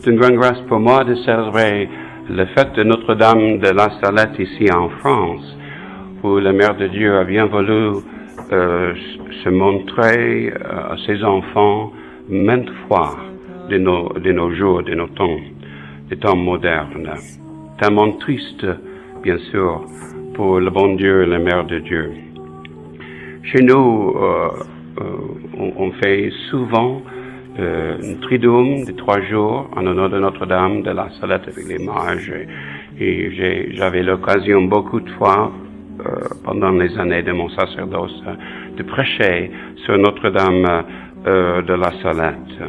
C'est une grande grâce pour moi de célébrer le fête de Notre-Dame de la Salette ici en France, où la Mère de Dieu a bien voulu se montrer à ses enfants maintes fois de nos jours, de nos temps, des temps modernes. Tellement triste, bien sûr, pour le bon Dieu et la Mère de Dieu. Chez nous, on fait souvent un triduum de 3 jours en honneur de Notre-Dame de la Salette avec les mages. Et j'avais l'occasion beaucoup de fois, pendant les années de mon sacerdoce, de prêcher sur Notre-Dame de la Salette.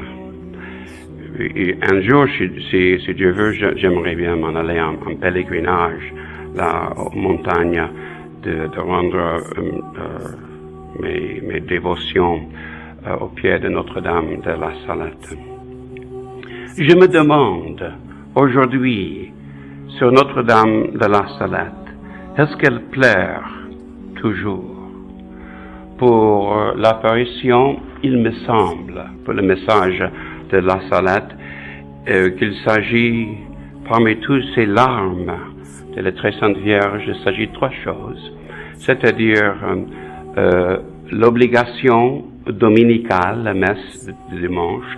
Et un jour, si Dieu veut, j'aimerais bien m'en aller en pèlerinage, là, aux montagnes, de rendre mes dévotions au pied de Notre-Dame de la Salette. Je me demande, aujourd'hui, sur Notre-Dame de la Salette, est-ce qu'elle pleure toujours? Pour l'apparition, il me semble, pour le message de la Salette, qu'il s'agit, parmi toutes ces larmes de la Très Sainte Vierge, il s'agit de 3 choses, c'est-à-dire l'obligation dominicale, la messe de dimanche.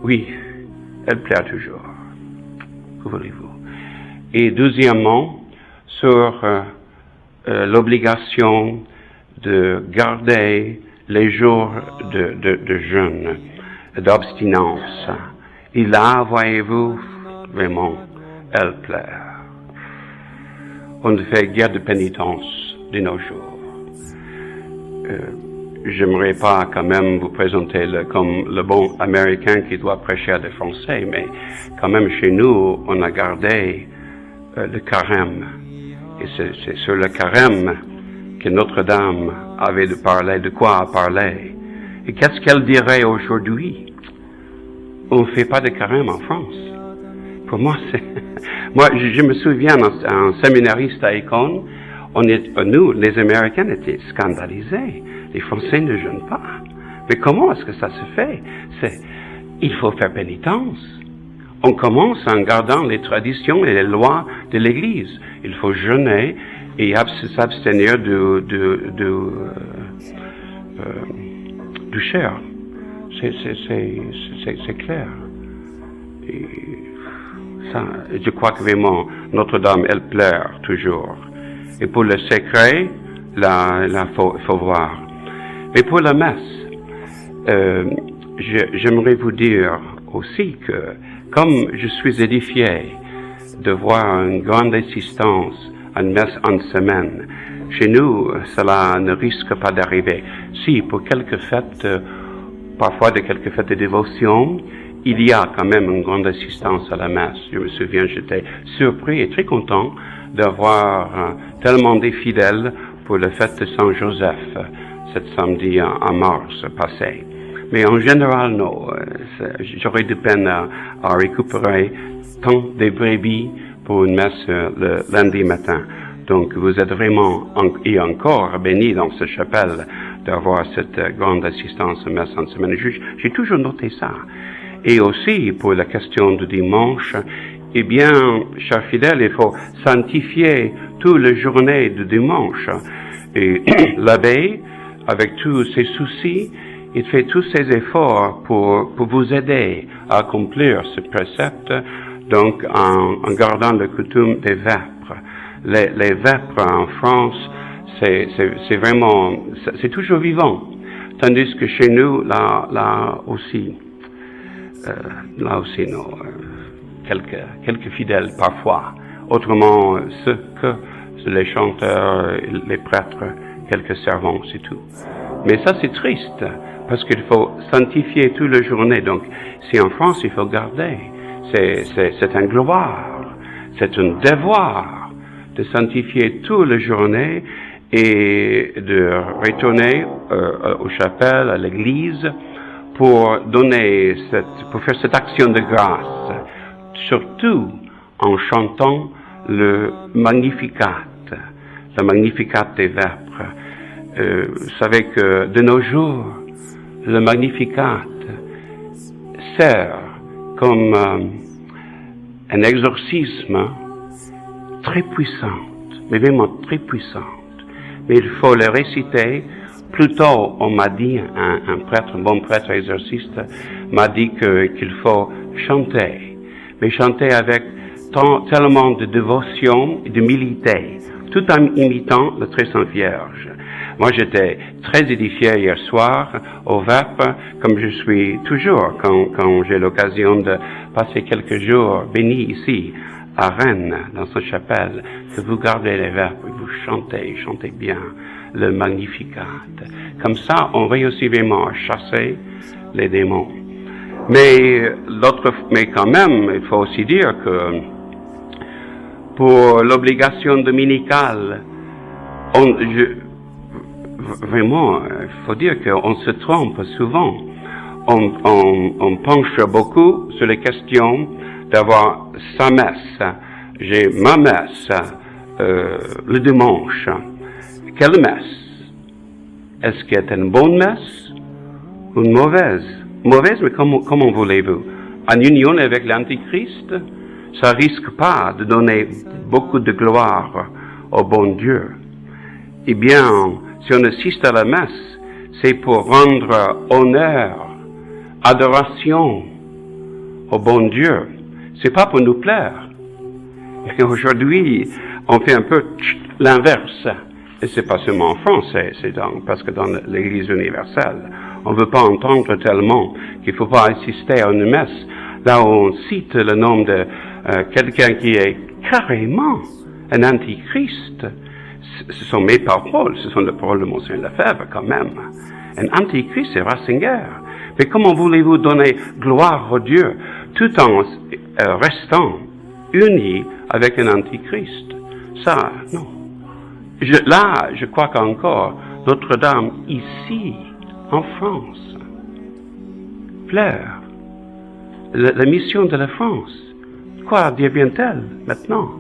Oui, elle pleure toujours. Que voulez-vous? Et deuxièmement, sur l'obligation de garder les jours de jeûne, d'abstinence. Et là, voyez-vous, vraiment, elle pleure. On ne fait guère de pénitence de nos jours. J'aimerais pas quand même vous présenter comme le bon Américain qui doit prêcher à des Français, mais quand même chez nous, on a gardé le carême. Et c'est sur le carême que Notre-Dame avait de quoi parler. Et qu'est-ce qu'elle dirait aujourd'hui? On ne fait pas de carême en France. Pour moi, je me souviens, en séminariste à Écône, nous, les Américains, étaient scandalisés. Les Français ne jeûnent pas. Mais comment est-ce que ça se fait? Il faut faire pénitence. On commence en gardant les traditions et les lois de l'Église. Il faut jeûner et s'abstenir du chair. C'est clair. Et ça, je crois que vraiment, Notre-Dame, elle pleure toujours. Et pour le secret, là, faut voir. Mais pour la messe, j'aimerais vous dire aussi que, comme je suis édifié de voir une grande assistance à une messe en semaine, chez nous, cela ne risque pas d'arriver. Si, pour quelques fêtes, parfois de quelques fêtes de dévotion, il y a quand même une grande assistance à la messe. Je me souviens, j'étais surpris et très content d'avoir tellement des fidèles pour la fête de Saint-Joseph, cet samedi en mars passé. Mais en général, non. J'aurais de peine à récupérer tant de brebis pour une messe le lundi matin. Donc, vous êtes vraiment et encore bénis dans cette chapelle d'avoir cette grande assistance à messe en semaine. J'ai toujours noté ça. Et aussi, pour la question du dimanche, eh bien, chers fidèles, il faut sanctifier toute la journée du dimanche. Et l'abbé, avec tous ses soucis, il fait tous ses efforts pour vous aider à accomplir ce précepte, donc en gardant le coutume des vêpres. Les vêpres en France, c'est vraiment, c'est toujours vivant. Tandis que chez nous, là aussi, quelques fidèles parfois. Autrement, ce que les chanteurs, les prêtres, quelques servants, c'est tout. Mais ça, c'est triste, parce qu'il faut sanctifier toute la journée. Donc, si en France, il faut garder, c'est un gloire, c'est un devoir de sanctifier toute la journée et de retourner aux chapelles, à l'église, pour faire cette action de grâce, surtout en chantant le Magnificat des Vêpres. Vous savez que de nos jours, le Magnificat sert comme un exorcisme très puissant, mais vraiment très puissante. Mais il faut le réciter. Plutôt, on m'a dit, un prêtre, un bon prêtre exorciste, m'a dit qu'il faut chanter. Mais chanter avec tellement de dévotion et d'humilité, tout en imitant le Très Saint Vierge. Moi, j'étais très édifié hier soir au VEP, comme je suis toujours quand j'ai l'occasion de passer quelques jours bénis ici, à Rennes, dans cette chapelle, que vous gardez les VEP et vous chantez bien le Magnificat. Comme ça, on réussit vraiment à chasser les démons. Mais quand même, il faut aussi dire que pour l'obligation dominicale, vraiment, il faut dire qu'on se trompe souvent. On penche beaucoup sur les questions d'avoir sa messe. J'ai ma messe le dimanche. Quelle messe? Est-ce qu'elle est une bonne messe ou une mauvaise? Mauvaise, mais comment voulez-vous? En union avec l'Antichrist, ça risque pas de donner beaucoup de gloire au bon Dieu. Eh bien, si on assiste à la messe, c'est pour rendre honneur, adoration au bon Dieu. C'est pas pour nous plaire. Et aujourd'hui, on fait un peu l'inverse. Et c'est pas seulement en France, parce que dans l'Église universelle, on veut pas entendre tellement qu'il faut pas assister à une messe là où on cite le nom de quelqu'un qui est carrément un antichrist. Ce sont mes paroles, ce sont les paroles de Monseigneur Lefebvre quand même. Un antichrist, c'est Ratzinger. Mais comment voulez-vous donner gloire au Dieu tout en restant unis avec un antichrist? Ça, non. Je crois qu'encore Notre-Dame, ici, en France, pleure. La mission de la France, quoi deviendrait-elle maintenant?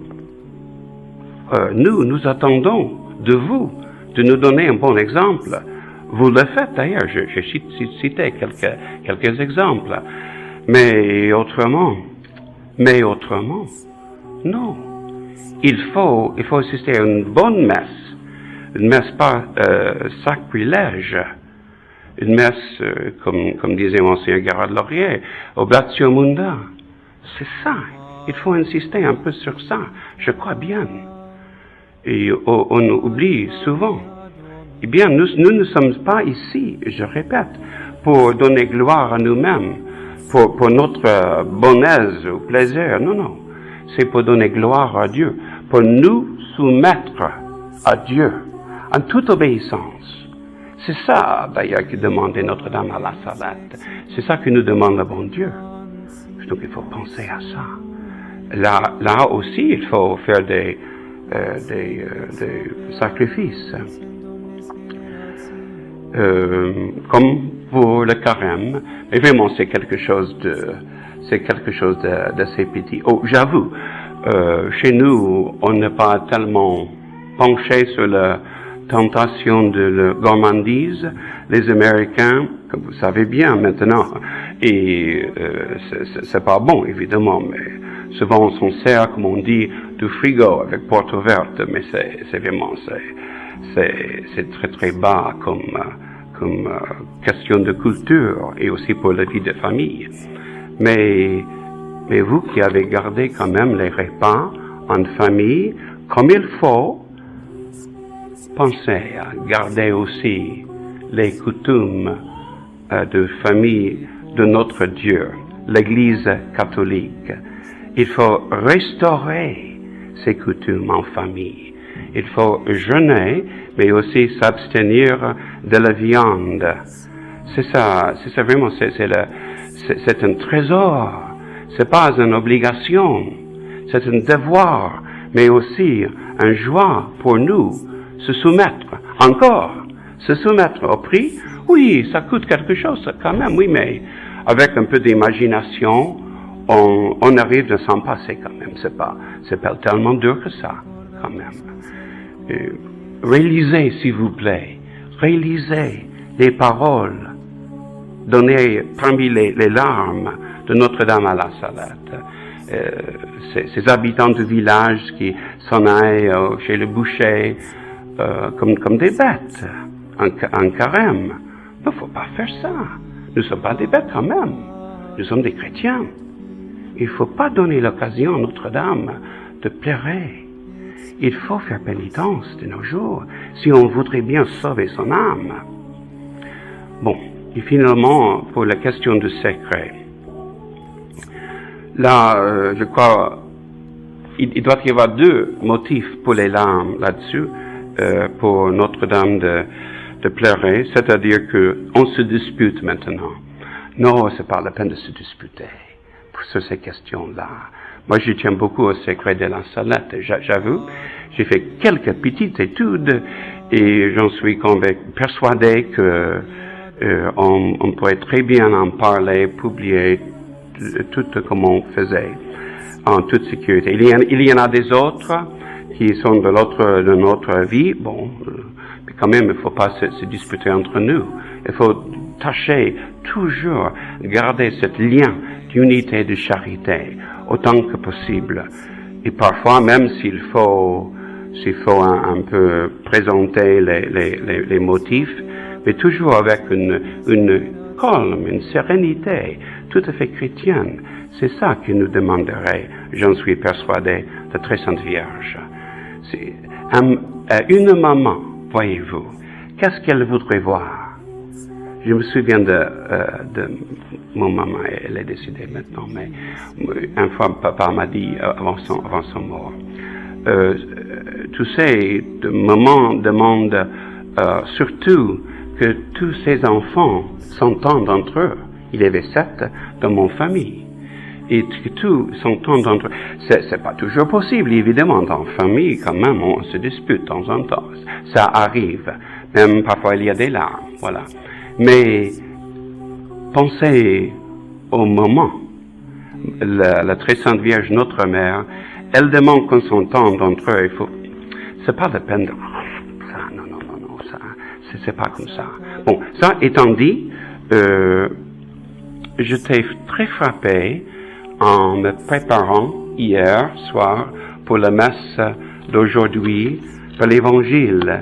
Nous attendons de vous de nous donner un bon exemple. Vous le faites d'ailleurs, j'ai cité quelques exemples. Mais autrement, non. Il faut assister à une bonne messe pas sacrilège, une messe, comme disait Monseigneur Garrard-Laurier, Oblatio Munda. C'est ça. Il faut insister un peu sur ça. Je crois bien. Et on oublie souvent. Eh bien, nous ne sommes pas ici, je répète, pour donner gloire à nous-mêmes, pour notre bonheur ou plaisir. Non. C'est pour donner gloire à Dieu, pour nous soumettre à Dieu, en toute obéissance. C'est ça, d'ailleurs, que demandait Notre-Dame à la Salette. C'est ça que nous demande le bon Dieu. Donc, il faut penser à ça. Là aussi, il faut faire des sacrifices. Comme pour le carême, mais vraiment c'est quelque chose d'assez petit. Oh, j'avoue, chez nous, on n'est pas tellement penché sur la tentation de la gourmandise. Les Américains, comme vous savez bien maintenant, et c'est pas bon évidemment, mais souvent on s'en sert, comme on dit, du frigo avec porte ouverte, mais c'est vraiment c'est très très bas comme question de culture et aussi pour la vie de famille. Mais vous qui avez gardé quand même les repas en famille comme il faut, pensez à garder aussi les coutumes de famille de notre Dieu, l'Église catholique. Il faut restaurer ces coutumes en famille. Il faut jeûner, mais aussi s'abstenir de la viande. C'est ça vraiment, c'est un trésor. C'est pas une obligation. C'est un devoir, mais aussi un joie pour nous. Se soumettre au prix. Oui, ça coûte quelque chose quand même, oui, mais avec un peu d'imagination, on arrive de s'en passer quand même. C'est pas tellement dur que ça, quand même. Réalisez, s'il vous plaît, réalisez les paroles données parmi les larmes de Notre-Dame à la Salette. Ces habitants du village qui s'en aillent chez le boucher comme des bêtes, en carême. Il ne faut pas faire ça. Nous ne sommes pas des bêtes quand même. Nous sommes des chrétiens. Il ne faut pas donner l'occasion à Notre-Dame de pleurer. Il faut faire pénitence de nos jours si on voudrait bien sauver son âme. Bon, et finalement, pour la question du secret. Là, je crois, il doit y avoir deux motifs pour les larmes là-dessus, pour Notre-Dame de pleurer, c'est-à-dire qu'on se dispute maintenant. Non, c'est pas la peine de se disputer sur ces questions-là. Moi, je tiens beaucoup au secret de la Salette. J'avoue, j'ai fait quelques petites études et j'en suis persuadé que on pourrait très bien en parler, publier tout comme on faisait, en toute sécurité. Il y en a des autres qui sont de notre vie. Bon, mais quand même, il ne faut pas se disputer entre nous. Il faut tâcher toujours garder ce lien d'unité, de charité, autant que possible. Et parfois, même s'il faut un peu présenter les motifs, mais toujours avec une calme, une sérénité tout à fait chrétienne. C'est ça qu'il nous demanderait, j'en suis persuadé, la très sainte Vierge. Une maman, voyez-vous, qu'est-ce qu'elle voudrait voir? Je me souviens de mon maman, elle est décédée maintenant, mais une fois papa m'a dit avant son mort, tu sais, maman demande surtout que tous ses enfants s'entendent entre eux. Il y avait 7 dans mon famille. Et que tous s'entendent entre eux. C'est pas toujours possible, évidemment. Dans la famille, quand même, on se dispute de temps en temps. Ça arrive. Même parfois, il y a des larmes. Voilà. Mais pensez au moment. La très sainte Vierge, notre Mère, elle demande qu'on s'entende entre eux. C'est pas la peine de... Non, ça, c'est pas comme ça. Bon, ça étant dit, j'étais très frappé en me préparant hier soir pour la messe d'aujourd'hui, pour l'évangile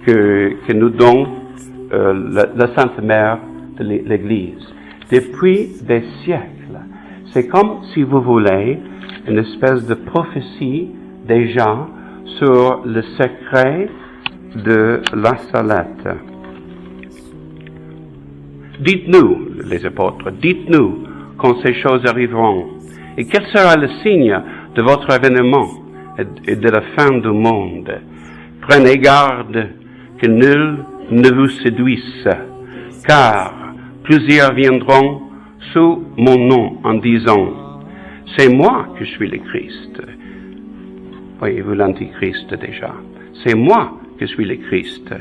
que nous donne la Sainte Mère de l'Église. Depuis des siècles, c'est comme, si vous voulez, une espèce de prophétie déjà sur le secret de la Salette. Dites-nous, les apôtres, dites-nous quand ces choses arriveront, et quel sera le signe de votre avènement et de la fin du monde. Prenez garde que nul ne vous séduise, car plusieurs viendront sous mon nom en disant, c'est moi que je suis le Christ. Voyez-vous l'Antichrist déjà. C'est moi que je suis le Christ.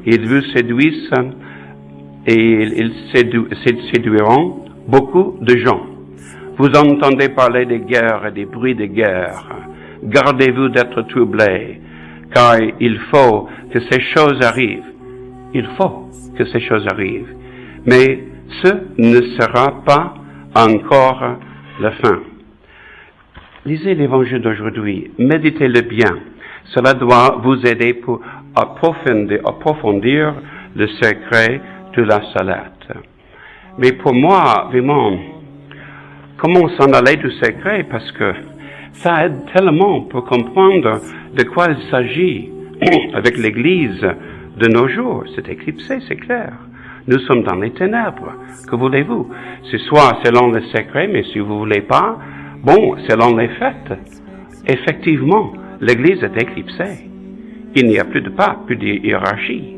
Ils vous séduisent et ils séduiront beaucoup de gens. Vous entendez parler des guerres et des bruits de guerre. Gardez-vous d'être troublés, car il faut que ces choses arrivent. Il faut que ces choses arrivent. Mais ce ne sera pas encore la fin. Lisez l'évangile d'aujourd'hui, méditez-le bien. Cela doit vous aider pour approfondir le secret de la Salette. Mais pour moi, vraiment, comment s'en aller du secret? Parce que ça aide tellement pour comprendre de quoi il s'agit avec l'Église de nos jours. C'est éclipsé, c'est clair. Nous sommes dans les ténèbres. Que voulez-vous? C'est soit selon le secret, mais si vous voulez pas, bon, selon les faits. Effectivement, l'Église est éclipsée. Il n'y a plus de pape, plus de hiérarchie.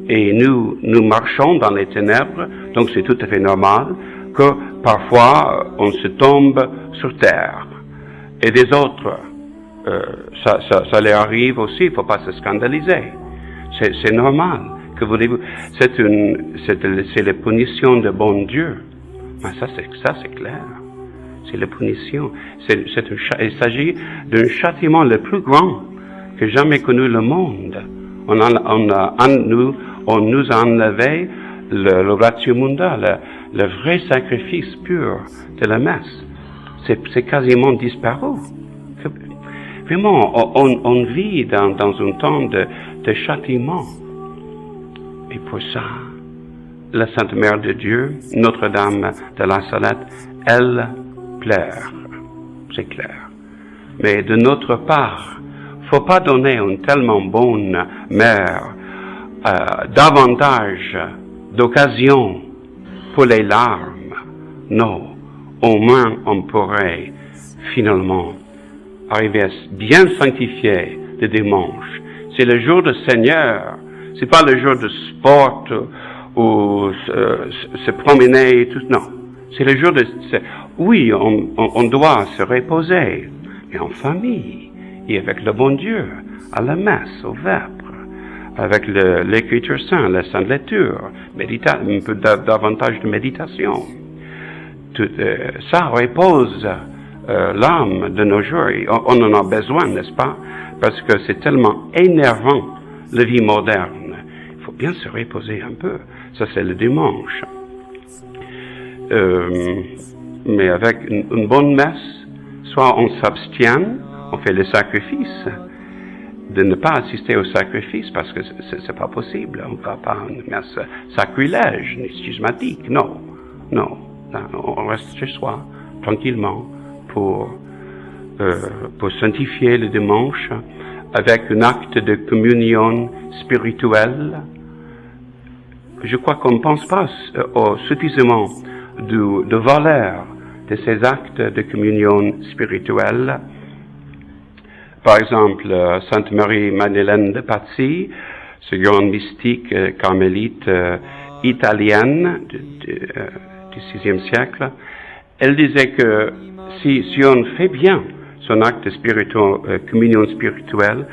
Et nous marchons dans les ténèbres, donc c'est tout à fait normal que parfois on se tombe sur terre. Et des autres, ça leur arrive aussi, il ne faut pas se scandaliser. C'est normal. Que voulez-vous? C'est la punition de bon Dieu. Mais ça c'est clair. C'est la punition. Il s'agit d'un châtiment le plus grand que jamais connu le monde. On nous a enlevé le ratio munda, le vrai sacrifice pur de la messe. C'est quasiment disparu. Vraiment, on vit dans un temps de châtiment. Et pour ça, la Sainte Mère de Dieu, Notre-Dame de la Salette, elle pleure. C'est clair. Mais de notre part, faut pas donner une tellement bonne mère davantage d'occasion pour les larmes. Non, au moins on pourrait finalement arriver à bien sanctifier le dimanche. C'est le jour du Seigneur. C'est pas le jour de sport ou se promener et tout. Non. C'est le jour de... Oui, on doit se reposer, mais en famille, et avec le bon Dieu, à la messe, au vêpres, avec l'Écriture sainte, la Sainte Lecture, un peu davantage de méditation. Tout, ça repose l'âme de nos jours. On en a besoin, n'est-ce pas? Parce que c'est tellement énervant, la vie moderne. Il faut bien se reposer un peu. Ça, c'est le dimanche. Mais avec une bonne messe, soit on s'abstient, on fait le sacrifice, de ne pas assister au sacrifice parce que c'est pas possible. On ne va pas à une messe sacrilège, ni schismatique. Non, non. On reste chez soi, tranquillement, pour sanctifier le dimanche avec un acte de communion spirituelle. Je crois qu'on ne pense pas suffisamment de valeur de ces actes de communion spirituelle. Par exemple, Sainte Marie-Madeleine de Pazzi, ce grande mystique carmélite italienne du VIe siècle, elle disait que si on fait bien son acte de communion spirituelle,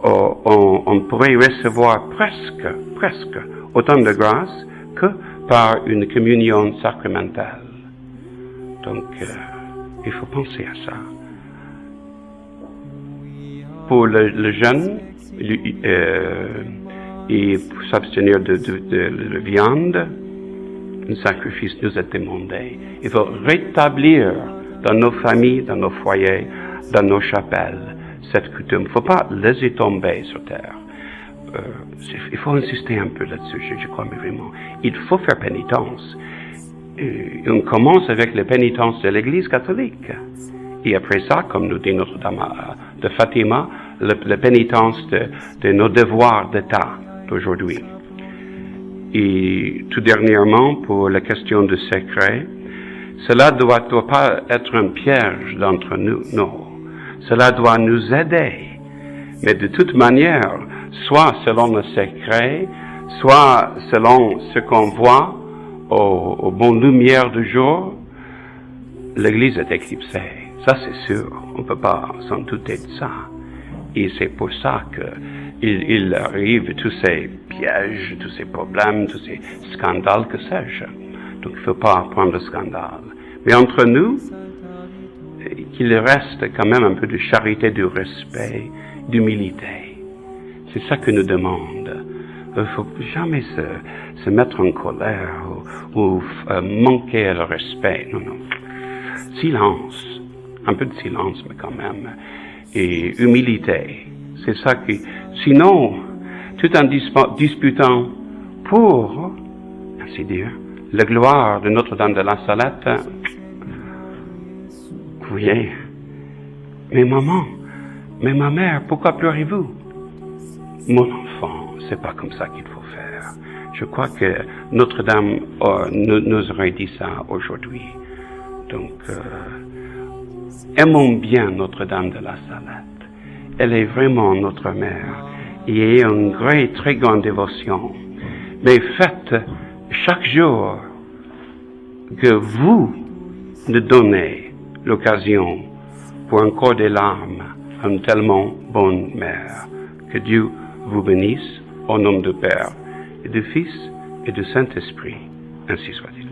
on pourrait recevoir presque autant de grâce que par une communion sacramentale. Donc, il faut penser à ça. Pour le jeûne, et pour s'abstenir de viande, un sacrifice nous est demandé. Il faut rétablir dans nos familles, dans nos foyers, dans nos chapelles, cette coutume. Il ne faut pas laisser tomber sur terre. Il faut insister un peu là-dessus, je crois, mais vraiment. Il faut faire pénitence. On commence avec la pénitence de l'Église catholique. Et après ça, comme nous dit Notre-Dame de Fatima, la pénitence de nos devoirs d'État d'aujourd'hui. Et tout dernièrement, pour la question du secret, cela doit pas être un piège d'entre nous, non. Cela doit nous aider. Mais de toute manière, soit selon le secret, soit selon ce qu'on voit aux bonnes lumières du jour, l'Église est éclipsée. Ça, c'est sûr. On ne peut pas s'en douter de ça. Et c'est pour ça qu'il arrive tous ces pièges, tous ces problèmes, tous ces scandales, que sais-je. Donc, il ne faut pas prendre le scandale. Mais entre nous, qu'il reste quand même un peu de charité, de respect, d'humilité. C'est ça que nous demande. Il ne faut jamais se mettre en colère ou manquer le respect. Non, non. Silence. Un peu de silence, mais quand même. Et humilité. C'est ça qui... Sinon, tout en disputant pour, ainsi dire, la gloire de Notre-Dame de la Salette, vous voyez, mais maman, mais ma mère, pourquoi pleurez-vous? Mon enfant, c'est pas comme ça qu'il faut faire. Je crois que Notre-Dame nous aurait dit ça aujourd'hui. Donc, aimons bien Notre-Dame de la Salette. Elle est vraiment notre mère. Il y a une très grande dévotion. Mais faites chaque jour que vous nous donnez l'occasion pour encore des larmes à une tellement bonne mère. Que Dieu vous bénisse au nom du Père et du Fils et du Saint-Esprit. Ainsi soit-il.